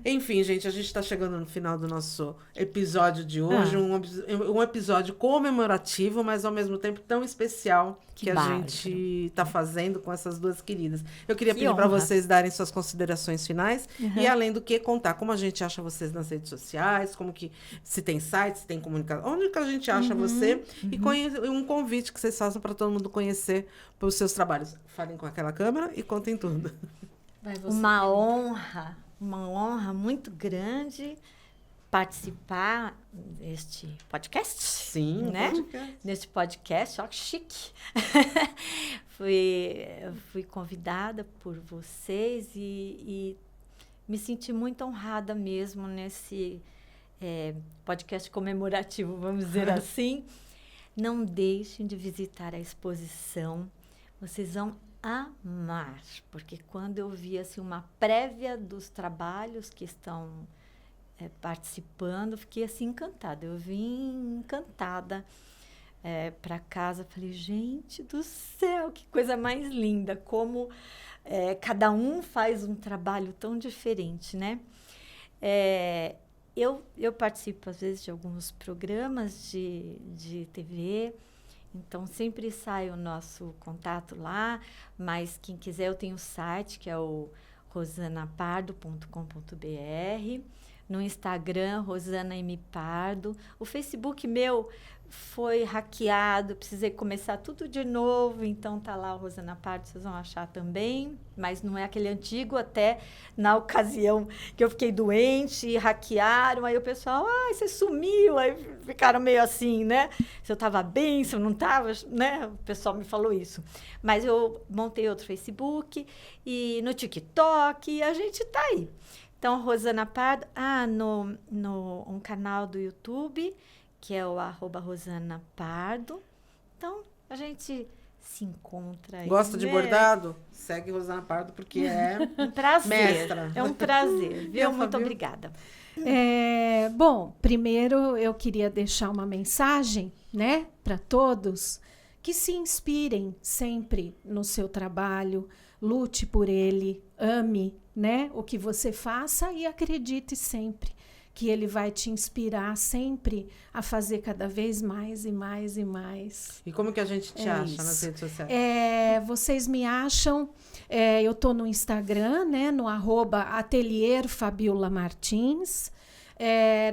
Speaker 1: Enfim, gente, a gente está chegando no final do nosso episódio de hoje. Um episódio comemorativo, mas ao mesmo tempo tão especial que a gente está fazendo com essas duas queridas. Eu queria pedir para vocês darem suas considerações finais e, além do que, contar como a gente acha vocês nas redes sociais, como que, se tem site, se tem comunicação, onde que a gente acha você e um convite que vocês façam para todo mundo conhecer os seus trabalhos. Falem com aquela câmera e contem tudo.
Speaker 3: Uma honra muito grande participar deste podcast.
Speaker 1: Sim,
Speaker 3: né?
Speaker 1: Podcast.
Speaker 3: Neste podcast, ó, que chique. Fui convidada por vocês e me senti muito honrada mesmo nesse podcast comemorativo, vamos dizer assim. Não deixem de visitar a exposição. Vocês vão amar, porque quando eu vi assim, uma prévia dos trabalhos que estão participando, fiquei assim encantada. Eu vim encantada para casa, falei, gente do céu, que coisa mais linda, como cada um faz um trabalho tão diferente, né? Eu participo, às vezes, de alguns programas de TV, então sempre sai o nosso contato lá, mas quem quiser, eu tenho o site, que é o rosanapardo.com.br, no Instagram, Rosana M. Pardo. O Facebook meu foi hackeado, precisei começar tudo de novo, então tá lá o Rosana Pardo, vocês vão achar também, mas não é aquele antigo, até na ocasião que eu fiquei doente e hackearam, aí o pessoal, você sumiu, aí ficaram meio assim, né? Se eu tava bem, se eu não tava, né? O pessoal me falou isso. Mas eu montei outro Facebook e no TikTok, e a gente tá aí. Então, Rosana Pardo, um canal do YouTube, que é o @Rosana Pardo. Então, a gente se encontra aí.
Speaker 1: Gosta de bordado? Segue Rosana Pardo, porque é
Speaker 3: um prazer.
Speaker 1: Mestra.
Speaker 3: É um prazer, viu? Muito obrigada.
Speaker 2: Bom, primeiro eu queria deixar uma mensagem, né, para todos, que se inspirem sempre no seu trabalho, lute por ele, ame, né, o que você faça e acredite sempre que ele vai te inspirar sempre a fazer cada vez mais e mais e mais.
Speaker 1: E como que a gente te acha
Speaker 2: isso.
Speaker 1: nas redes sociais?
Speaker 2: Vocês me acham, eu tô no Instagram, né, no @Atelier Fabiola Martins.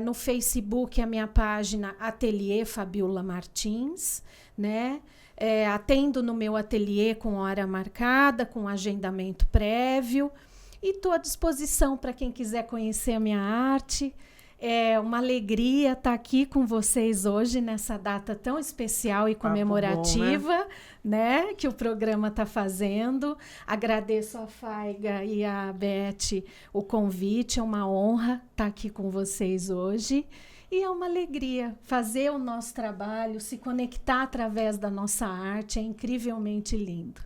Speaker 2: No Facebook, a minha página Atelier Fabiola Martins, né? Atendo no meu ateliê com hora marcada, com agendamento prévio. E estou à disposição para quem quiser conhecer a minha arte. É uma alegria estar aqui com vocês hoje, nessa data tão especial e comemorativa,
Speaker 1: bom,
Speaker 2: né? Que o programa está fazendo. Agradeço a Faiga e a Beth o convite. É uma honra estar aqui com vocês hoje. E é uma alegria fazer o nosso trabalho, se conectar através da nossa arte. É incrivelmente lindo.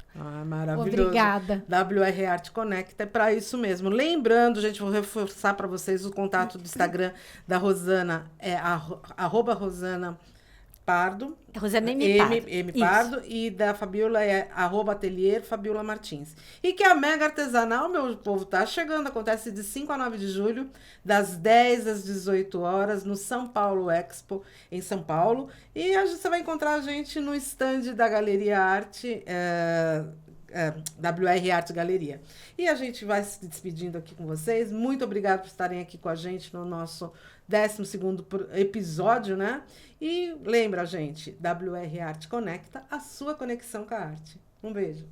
Speaker 1: Maravilhoso.
Speaker 2: Obrigada.
Speaker 1: WR Arte Conecta é para isso mesmo. Lembrando, gente, vou reforçar para vocês o contato do Instagram da Rosana, @Rosana Pardo.
Speaker 3: Rosana M. Pardo.
Speaker 1: M. Pardo. E da Fabiola @Atelier Fabiola Martins. E que a Mega Artesanal, meu povo, tá chegando. Acontece de 5 a 9 de julho, das 10 às 18 horas, no São Paulo Expo, em São Paulo. E você vai encontrar a gente no stand da Galeria Arte, WR Arte Galeria. E a gente vai se despedindo aqui com vocês. Muito obrigada por estarem aqui com a gente no nosso 12º episódio, né? E lembra, gente, WR Arte Conecta, a sua conexão com a arte. Um beijo.